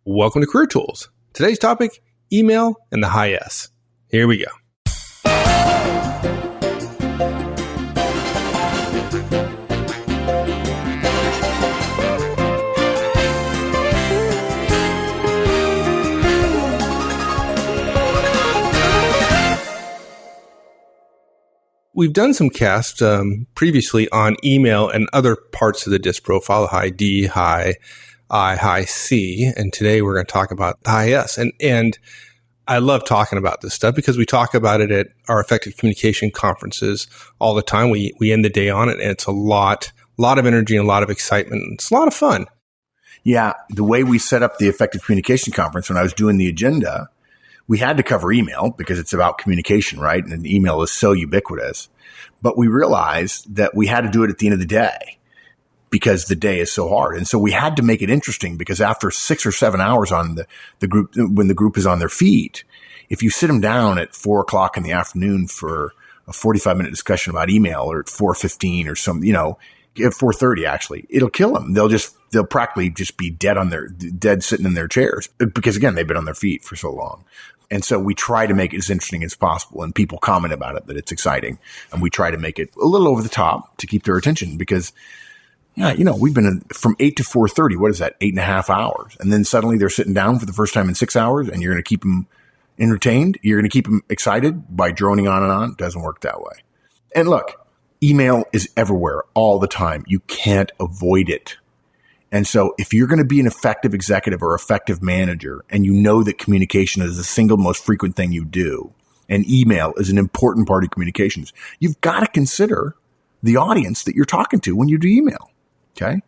Welcome to Career Tools. Today's topic, email and the high S. Here we go. We've done some casts previously on email and other parts of the DISC profile, high D, high I, high C, and today we're going to talk about the high S. And I love talking about this stuff because we talk about it at our effective communication conferences all the time. We end the day on it, and it's a lot of energy and a lot of excitement. It's a lot of fun. Yeah, the way we set up the effective communication conference when I was doing the agenda, we had to cover email because it's about communication, right? And email is so ubiquitous. But we realized that we had to do it at the end of the day because the day is so hard. And so we had to make it interesting because after 6 or 7 hours on the group, when the group is on their feet, if you sit them down at 4:00 in the afternoon for a 45-minute discussion about email, or at 4:15 or something, at 4:30 actually, it'll kill them. They'll practically just be dead sitting in their chairs because again, they've been on their feet for so long. And so we try to make it as interesting as possible, and people comment about it that it's exciting, and we try to make it a little over the top to keep their attention because, we've been from 8 to 4:30. What is that? 8.5 hours. And then suddenly they're sitting down for the first time in 6 hours, and you're going to keep them entertained. You're going to keep them excited by droning on and on. It doesn't work that way. And look, email is everywhere all the time. You can't avoid it. And so if you're going to be an effective executive or effective manager, and you know that communication is the single most frequent thing you do, and email is an important part of communications, you've got to consider the audience that you're talking to when you do email. Okay.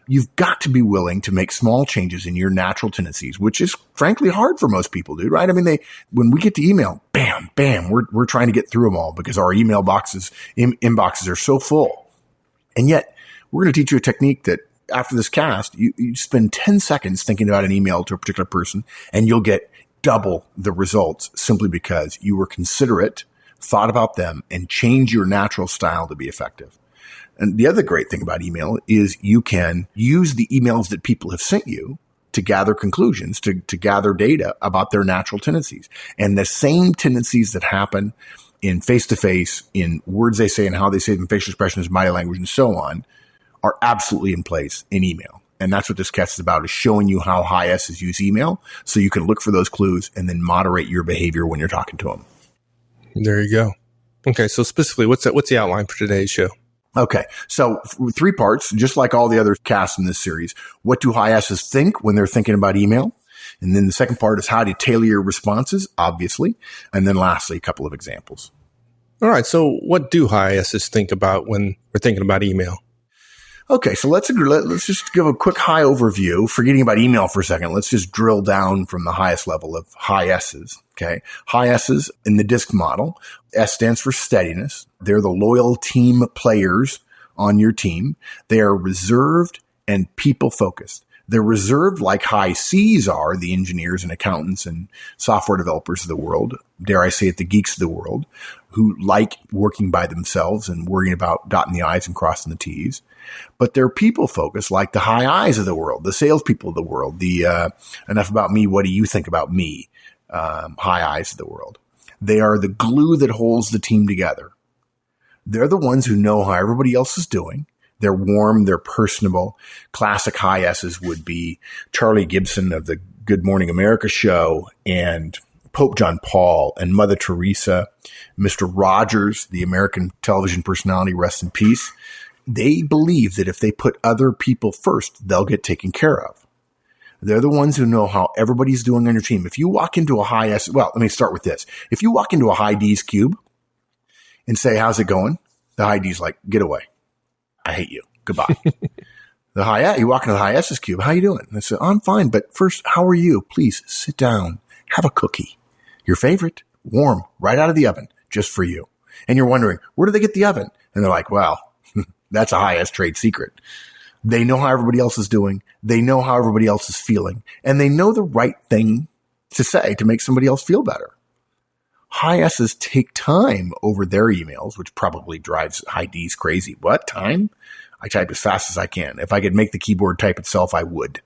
You've got to be willing to make small changes in your natural tendencies, which is frankly hard for most people, dude, right? I mean, when we get to email, bam, bam, we're trying to get through them all because our email inboxes are so full. And yet we're going to teach you a technique that after this cast, you spend 10 seconds thinking about an email to a particular person, and you'll get double the results simply because you were considerate, thought about them, and change your natural style to be effective. And the other great thing about email is you can use the emails that people have sent you to gather conclusions, to gather data about their natural tendencies. And the same tendencies that happen in face-to-face, in words they say and how they say them, facial expressions, body language, and so on, are absolutely in place in email. And that's what this cast is about, is showing you how high S's use email so you can look for those clues and then moderate your behavior when you're talking to them. There you go. Okay, so specifically, what's the outline for today's show? Okay, so 3 parts, just like all the other casts in this series. What do high S's think when they're thinking about email? And then the second part is how to tailor your responses, obviously. And then lastly, a couple of examples. All right, so what do high S's think about when we're thinking about email? Okay, so let's just give a quick high overview. Forgetting about email for a second, let's just drill down from the highest level of high S's. Okay, high S's in the DISC model. S stands for steadiness. They're the loyal team players on your team. They are reserved and people focused. They're reserved like high C's are, the engineers and accountants and software developers of the world, dare I say it, the geeks of the world, who like working by themselves and worrying about dotting the I's and crossing the T's. But they're people focused like the high I's of the world, the salespeople of the world, the enough about me, what do you think about me, high I's of the world. They are the glue that holds the team together. They're the ones who know how everybody else is doing. They're warm, they're personable. Classic high S's would be Charlie Gibson of the Good Morning America show, and Pope John Paul, and Mother Teresa, Mr. Rogers, the American television personality, rest in peace. They believe that if they put other people first, they'll get taken care of. They're the ones who know how everybody's doing on your team. If you walk into a high S, well, let me start with this. If you walk into a high D's cube and say, how's it going? The high D's like, get away. I hate you. Goodbye. You walk into the high S's cube. How you doing? And I say, I'm fine. But first, how are you? Please sit down. Have a cookie. Your favorite, warm, right out of the oven, just for you. And you're wondering, where do they get the oven? And they're like, well, that's a high S trade secret. They know how everybody else is doing. They know how everybody else is feeling. And they know the right thing to say to make somebody else feel better. High S's take time over their emails, which probably drives high D's crazy. What? Time? I type as fast as I can. If I could make the keyboard type itself, I would.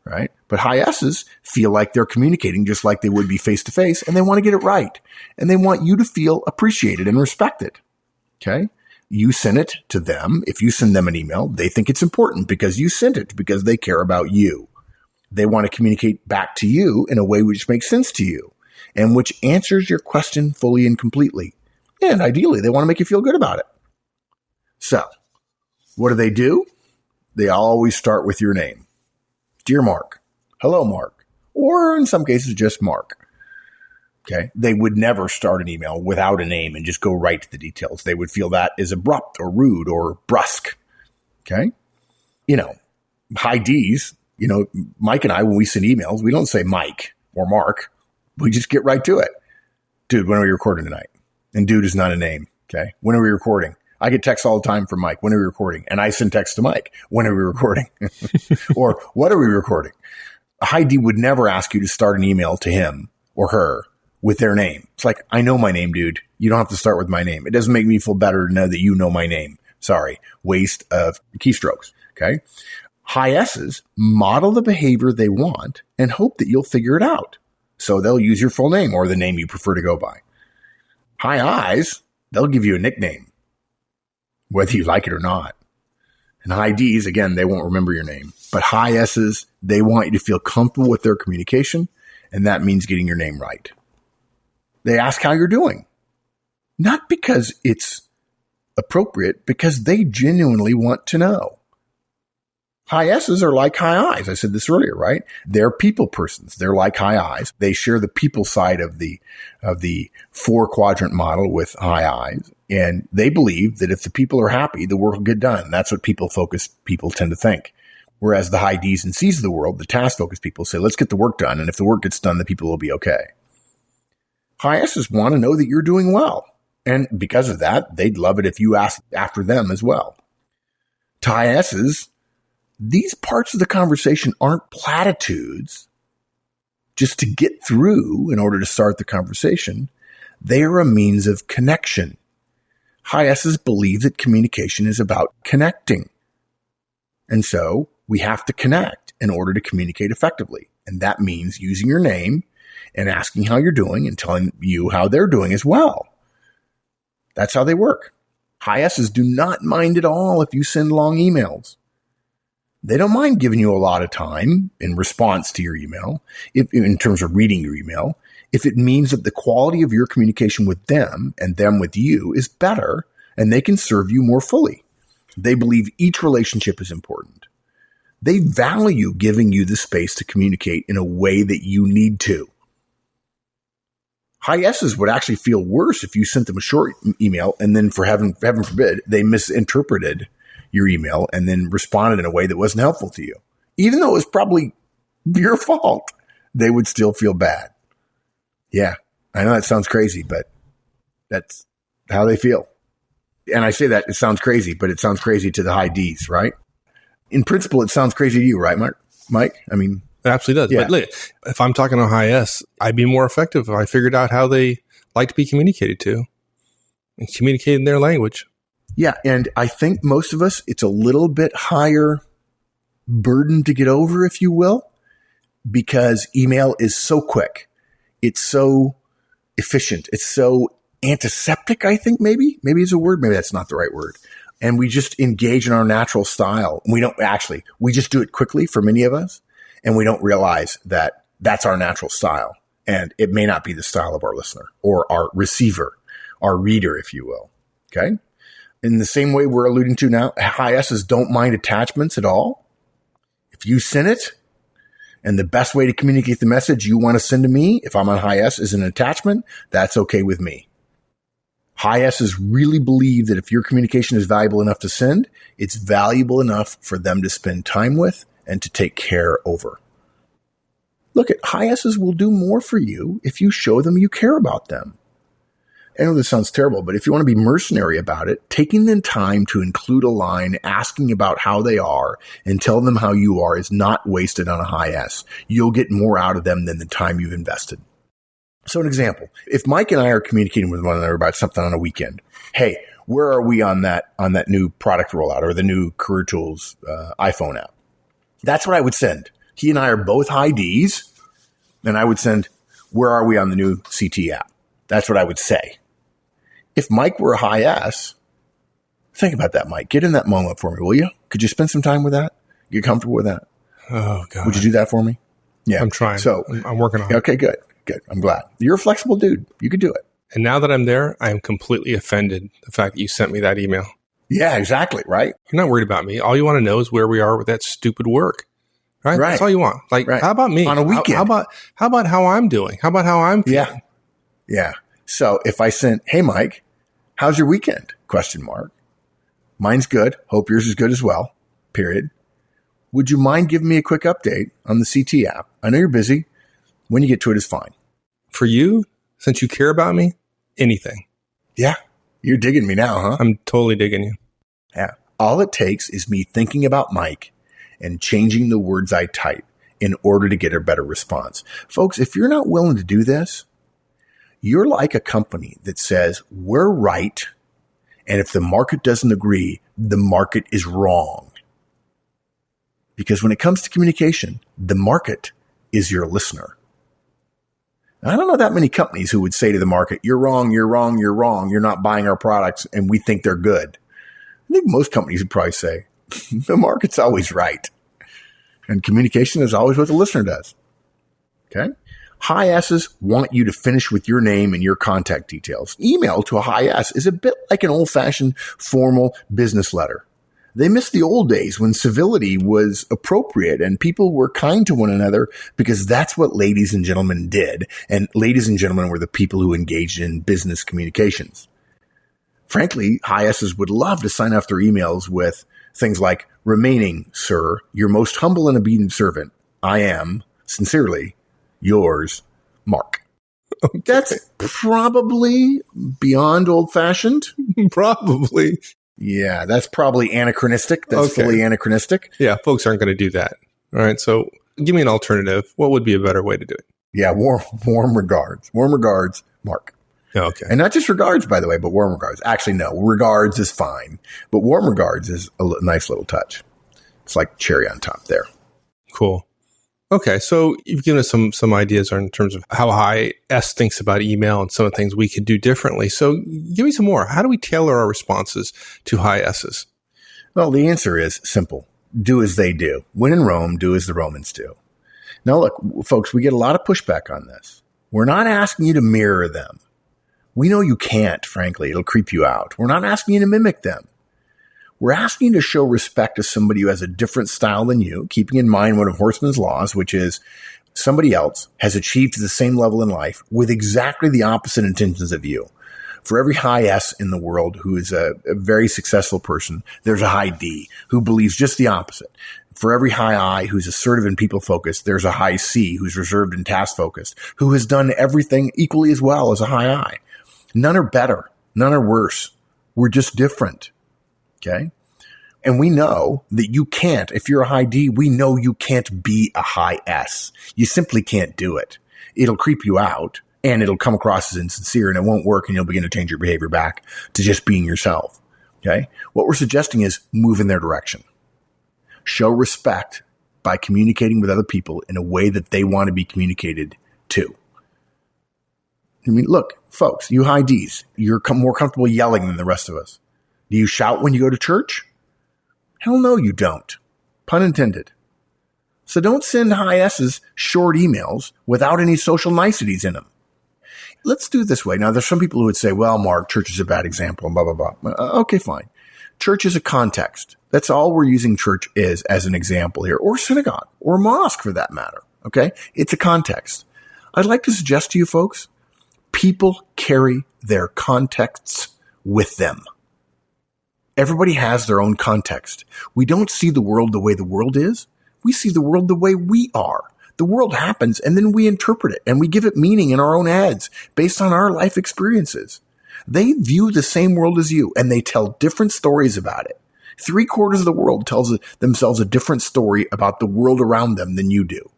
right? But high S's feel like they're communicating just like they would be face to face, and they want to get it right. And they want you to feel appreciated and respected. Okay. You send it to them. If you send them an email, they think it's important because you sent it, because they care about you. They want to communicate back to you in a way which makes sense to you and which answers your question fully and completely. And ideally, they want to make you feel good about it. So what do? They always start with your name. Dear Mark. Hello, Mark. Or in some cases, just Mark. Okay. They would never start an email without a name and just go right to the details. They would feel that is abrupt or rude or brusque. Okay. High D's, Mike and I, when we send emails, we don't say Mike or Mark. We just get right to it. Dude, when are we recording tonight? And dude is not a name. Okay. When are we recording? I get texts all the time from Mike. When are we recording? And I send texts to Mike. When are we recording? Or what are we recording? A high D would never ask you to start an email to him or her with their name. It's like, I know my name, dude. You don't have to start with my name. It doesn't make me feel better to know that you know my name. Sorry. Waste of keystrokes. Okay. High S's model the behavior they want and hope that you'll figure it out. So they'll use your full name or the name you prefer to go by. High I's, they'll give you a nickname, whether you like it or not. And high D's, again, they won't remember your name. But high S's, they want you to feel comfortable with their communication, and that means getting your name right. They ask how you're doing. Not because it's appropriate, because they genuinely want to know. High S's are like high I's. I said this earlier, right? They're people persons. They're like high I's. They share the people side of the 4-quadrant model with high I's. And they believe that if the people are happy, the work will get done. That's what people-focused people tend to think. Whereas the high D's and C's of the world, the task-focused people, say, let's get the work done. And if the work gets done, the people will be okay. High S's want to know that you're doing well. And because of that, they'd love it if you asked after them as well. To high S's, these parts of the conversation aren't platitudes just to get through in order to start the conversation. They are a means of connection. High S's believe that communication is about connecting. And so we have to connect in order to communicate effectively. And that means using your name and asking how you're doing and telling you how they're doing as well. That's how they work. High S's do not mind at all if you send long emails. They don't mind giving you a lot of time in response to your email, in terms of reading your email, if it means that the quality of your communication with them and them with you is better and they can serve you more fully. They believe each relationship is important. They value giving you the space to communicate in a way that you need to. High S's would actually feel worse if you sent them a short email and then, for heaven forbid, they misinterpreted your email and then responded in a way that wasn't helpful to you. Even though it was probably your fault, they would still feel bad. Yeah, I know that sounds crazy, but that's how they feel. And I say that it sounds crazy, but it sounds crazy to the high D's, right? In principle, it sounds crazy to you, right, Mike? I mean, it absolutely does. Yeah. But look, if I'm talking to high S, I'd be more effective if I figured out how they like to be communicated to and communicate in their language. Yeah, and I think most of us, it's a little bit higher burden to get over, if you will, because email is so quick. It's so efficient. It's so antiseptic, I think, maybe is a word. Maybe that's not the right word. And we just engage in our natural style. We just do it quickly for many of us. And we don't realize that that's our natural style. And it may not be the style of our listener or our receiver, our reader, if you will. Okay. In the same way we're alluding to now, high S's don't mind attachments at all. If you send it, and the best way to communicate the message you want to send to me, if I'm on high S, is an attachment, that's okay with me. High S's really believe that if your communication is valuable enough to send, it's valuable enough for them to spend time with and to take care over. Look, high S's will do more for you if you show them you care about them. I know this sounds terrible, but if you want to be mercenary about it, taking the time to include a line asking about how they are and tell them how you are is not wasted on a high S. You'll get more out of them than the time you've invested. So an example, if Mike and I are communicating with one another about something on a weekend, hey, where are we on that new product rollout or the new Career Tools iPhone app? That's what I would send He and I are both high Ds, and I would send, where are we on the new CT app? That's what I would say. If Mike were a high S, think about that, Mike. Get in that moment for me, will you? Could you spend some time with that? Get comfortable with that? Oh, God. Would you do that for me? Yeah. I'm trying. So I'm working on it. Okay, good. I'm glad. You're a flexible dude. You could do it. And now that I'm there, I am completely offended the fact that you sent me that email. Yeah, exactly. Right. You're not worried about me. All you want to know is where we are with that stupid work. Right? That's all you want. Like, how about me? On a weekend. How about how I'm doing? How about how I'm feeling? Yeah. So if I sent, hey, Mike, how's your weekend? ? Mine's good. Hope yours is good as well. Period. Would you mind giving me a quick update on the CT app? I know you're busy. When you get to it is fine. For you, since you care about me, anything. Yeah. You're digging me now, huh? I'm totally digging you. Yeah. All it takes is me thinking about Mike and changing the words I type in order to get a better response. Folks, if you're not willing to do this, you're like a company that says, we're right, and if the market doesn't agree, the market is wrong. Because when it comes to communication, the market is your listener. I don't know that many companies who would say to the market, you're wrong, you're wrong, you're wrong, you're not buying our products, and we think they're good. I think most companies would probably say, the market's always right. And communication is always what the listener does. Okay? High S's want you to finish with your name and your contact details. Email to a high S is a bit like an old-fashioned formal business letter. They miss the old days when civility was appropriate and people were kind to one another because that's what ladies and gentlemen did. And ladies and gentlemen were the people who engaged in business communications. Frankly, high S's would love to sign off their emails with things like, remaining, sir, your most humble and obedient servant. I am, sincerely, yours, Mark. Okay. That's probably beyond old-fashioned. Probably. Yeah, that's probably anachronistic. That's fully anachronistic. Yeah, folks aren't going to do that. All right, so give me an alternative. What would be a better way to do it? Yeah, warm regards. Warm regards, Mark. Okay. And not just regards, by the way, but warm regards. Actually, no, regards is fine. But warm regards is a nice little touch. It's like cherry on top there. Cool. Okay, so you've given us some ideas in terms of how high S thinks about email and some of the things we could do differently. So give me some more. How do we tailor our responses to high S's? Well, the answer is simple. Do as they do. When in Rome, do as the Romans do. Now, look, folks, we get a lot of pushback on this. We're not asking you to mirror them. We know you can't, frankly. It'll creep you out. We're not asking you to mimic them. We're asking you to show respect to somebody who has a different style than you, keeping in mind one of Horstman's laws, which is somebody else has achieved the same level in life with exactly the opposite intentions of you. For every high S in the world who is a very successful person, there's a high D who believes just the opposite. For every high I who's assertive and people-focused, there's a high C who's reserved and task-focused, who has done everything equally as well as a high I. None are better. None are worse. We're just different. Okay? And we know that you can't, if you're a high D, we know you can't be a high S. You simply can't do it. It'll creep you out and it'll come across as insincere and it won't work and you'll begin to change your behavior back to just being yourself. Okay? What we're suggesting is move in their direction. Show respect by communicating with other people in a way that they want to be communicated to. I mean, look, folks, you high Ds, you're more comfortable yelling than the rest of us. Do you shout when you go to church? Hell no, you don't. Pun intended. So don't send high S's short emails without any social niceties in them. Let's do it this way. Now, there's some people who would say, well, Mark, church is a bad example and blah, blah, blah. Okay, fine. Church is a context. That's all we're using church is as an example here, or synagogue, or mosque for that matter. Okay? It's a context. I'd like to suggest to you folks, people carry their contexts with them. Everybody has their own context. We don't see the world the way the world is. We see the world the way we are. The world happens and then we interpret it and we give it meaning in our own heads based on our life experiences. They view the same world as you and they tell different stories about it. 3/4 of the world tells themselves a different story about the world around them than you do.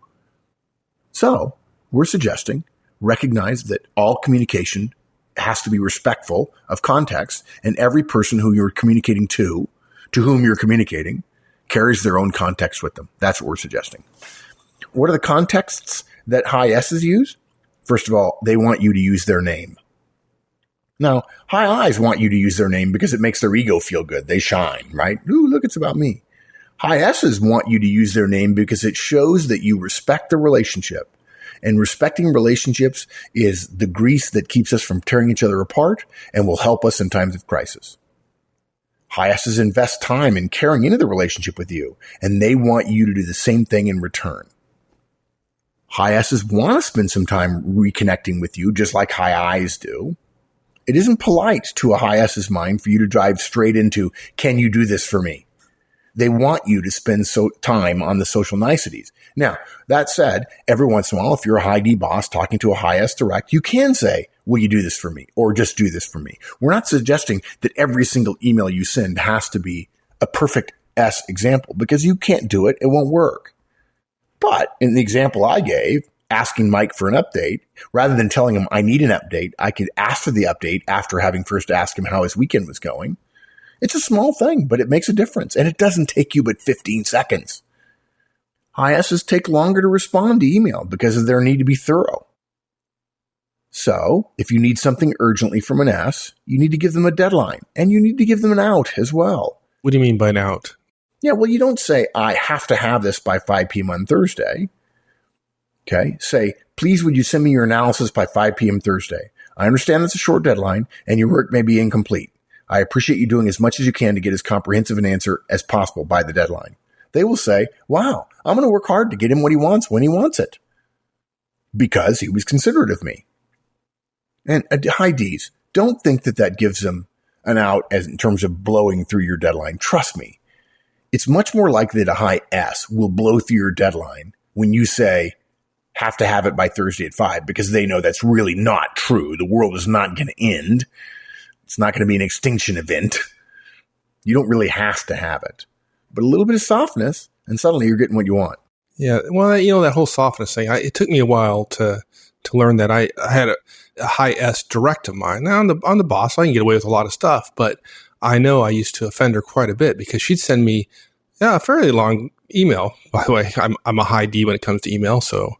So we're suggesting recognize that all communication has to be respectful of context, and every person who you're communicating to whom you're communicating, carries their own context with them. That's what we're suggesting. what are the contexts that high S's use? First of all, they want you to use their name. Now, high I's want you to use their name because it makes their ego feel good. They shine, right? Ooh, look, it's about me. High S's want you to use their name because it shows that you respect the relationship. And respecting relationships is the grease that keeps us from tearing each other apart and will help us in times of crisis. High S's invest time in caring into the relationship with you, and they want you to do the same thing in return. High S's want to spend some time reconnecting with you, just like high I's do. It isn't polite to a high S's mind for you to dive straight into, can you do this for me? They want you to spend time on the social niceties. Now, that said, every once in a while, if you're a high D boss talking to a high S direct, you can say, will you do this for me? Or just do this for me. We're not suggesting that every single email you send has to be a perfect S example, because you can't do it. It won't work. But in the example I gave, asking Mike for an update, rather than telling him I need an update, I could ask for the update after having first asked him how his weekend was going. It's a small thing, but it makes a difference, and it doesn't take you but 15 seconds. High S's take longer to respond to email because of their need to be thorough. So, if you need something urgently from an S, you need to give them a deadline, and you need to give them an out as well. What do you mean by an out? Yeah, well, you don't say, I have to have this by 5 p.m. on Thursday. Okay, say, please would you send me your analysis by 5 p.m. Thursday? I understand that's a short deadline, and your work may be incomplete. I appreciate you doing as much as you can to get as comprehensive an answer as possible by the deadline. They will say, wow, I'm going to work hard to get him what he wants when he wants it, because he was considerate of me. And high D's, don't think that gives them an out as in terms of blowing through your deadline. Trust me. It's much more likely that a high S will blow through your deadline when you say, have to have it by Thursday at 5, because they know that's really not true. The world is not going to end. It's not going to be an extinction event. You don't really have to have it. But a little bit of softness, and suddenly you're getting what you want. Yeah, well, that whole softness thing, it took me a while to learn that. I had a high S direct of mine. Now, on the boss, I can get away with a lot of stuff, but I know I used to offend her quite a bit because she'd send me a fairly long email. By the way, I'm a high D when it comes to email, so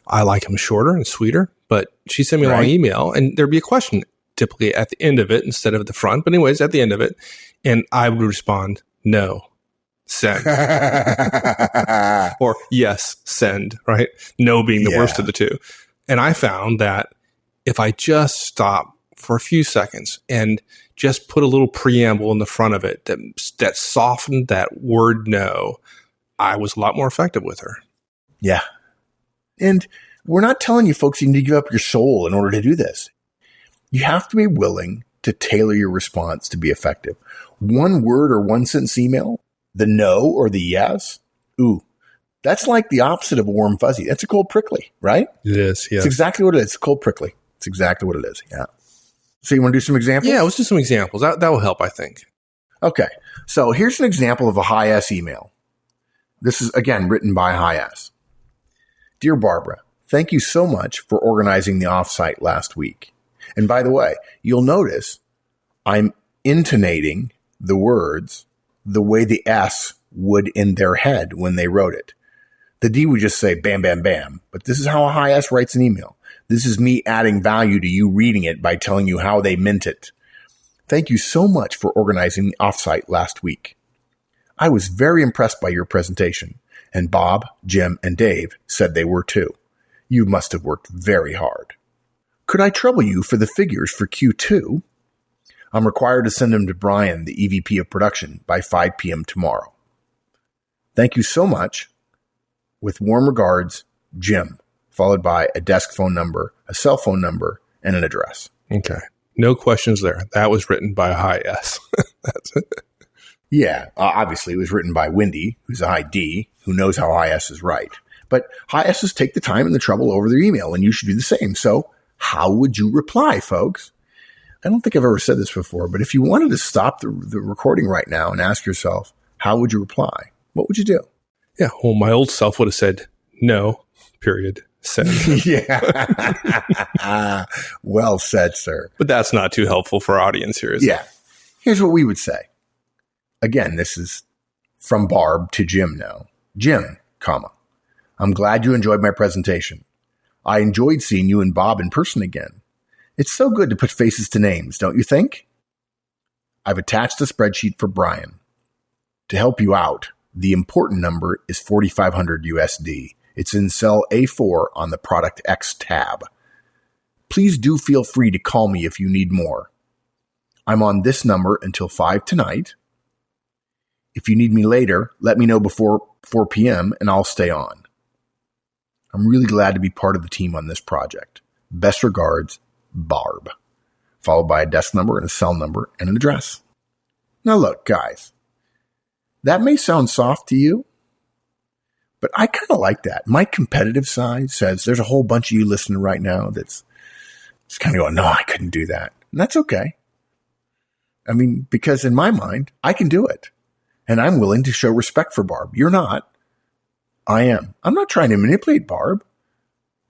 I like them shorter and sweeter. But she'd send me a long email, and there'd be a question typically at the end of it instead of at the front. But anyways, at the end of it, and I would respond, no, send. Or yes, send, right? No being the worst of the two. And I found that if I just stop for a few seconds and just put a little preamble in the front of it that softened that word no, I was a lot more effective with her. Yeah. And we're not telling you folks you need to give up your soul in order to do this. You have to be willing to tailor your response to be effective. One word or one sentence email, the no or the yes, ooh, that's like the opposite of a warm fuzzy. That's a cold prickly, right? It is, yes. It's exactly what it is. It's cold prickly. It's exactly what it is, yeah. So you want to do some examples? Yeah, let's do some examples. That will help, I think. Okay, so here's an example of a high S email. This is, again, written by high S. Dear Barbara, thank you so much for organizing the offsite last week. And by the way, you'll notice I'm intonating the words the way the S would in their head when they wrote it. The D would just say bam, bam, bam. But this is how a high S writes an email. This is me adding value to you reading it by telling you how they meant it. Thank you so much for organizing the offsite last week. I was very impressed by your presentation, and Bob, Jim, and Dave said they were too. You must have worked very hard. Could I trouble you for the figures for Q2? I'm required to send them to Brian, the EVP of production, by 5 p.m. tomorrow. Thank you so much. With warm regards, Jim, followed by a desk phone number, a cell phone number, and an address. Okay. No questions there. That was written by a high S. That's it. Yeah, obviously it was written by Wendy, who's a high D, who knows how high S is right. But high S's take the time and the trouble over their email, and you should do the same. So how would you reply, folks? I don't think I've ever said this before, but if you wanted to stop the recording right now and ask yourself, how would you reply? What would you do? Yeah, well, my old self would have said, no, period, send. Yeah. Well said, sir. But that's not too helpful for our audience here, is it? Yeah. Here's what we would say. Again, this is from Barb to Jim now. Jim, comma, I'm glad you enjoyed my presentation. I enjoyed seeing you and Bob in person again. It's so good to put faces to names, don't you think? I've attached the spreadsheet for Brian. To help you out, the important number is 4,500 USD. It's in cell A4 on the Product X tab. Please do feel free to call me if you need more. I'm on this number until 5 tonight. If you need me later, let me know before 4 p.m. and I'll stay on. I'm really glad to be part of the team on this project. Best regards, Barb. Followed by a desk number and a cell number and an address. Now look, guys, that may sound soft to you, but I kind of like that. My competitive side says there's a whole bunch of you listening right now that's just kind of going, no, I couldn't do that. And that's okay. I mean, because in my mind, I can do it. And I'm willing to show respect for Barb. You're not. I am. I'm not trying to manipulate Barb.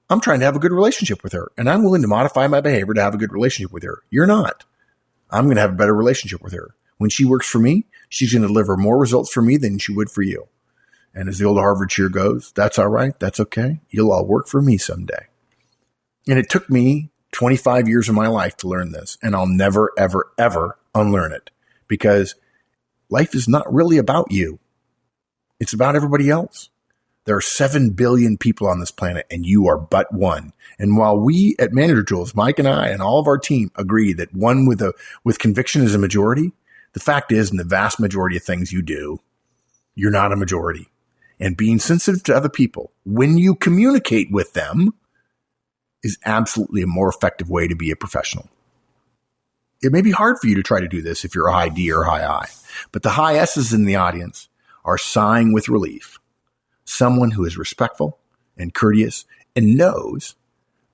I'm trying to have a good relationship with her. And I'm willing to modify my behavior to have a good relationship with her. You're not. I'm going to have a better relationship with her. When she works for me, she's going to deliver more results for me than she would for you. And as the old Harvard cheer goes, that's all right. That's okay. You'll all work for me someday. And it took me 25 years of my life to learn this. And I'll never, ever, ever unlearn it. Because life is not really about you. It's about everybody else. There are 7 billion people on this planet, and you are but one. And while we at Manager Tools, Mike and I and all of our team agree that one with conviction is a majority, the fact is, in the vast majority of things you do, you're not a majority. And being sensitive to other people when you communicate with them is absolutely a more effective way to be a professional. It may be hard for you to try to do this if you're a high D or high I, but the high S's in the audience are sighing with relief. Someone who is respectful and courteous and knows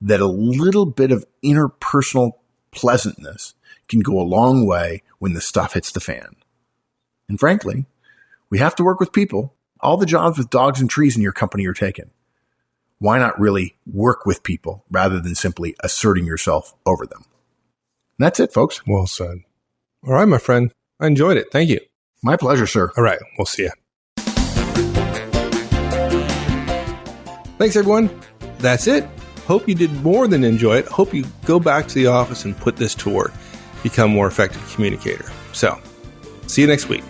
that a little bit of interpersonal pleasantness can go a long way when the stuff hits the fan. And frankly, we have to work with people. All the jobs with dogs and trees in your company are taken. Why not really work with people rather than simply asserting yourself over them? And that's it, folks. Well said. All right, my friend. I enjoyed it. Thank you. My pleasure, sir. All right. We'll see you. Thanks, everyone. That's it. Hope you did more than enjoy it. Hope you go back to the office and put this to work. Become a more effective communicator. So, see you next week.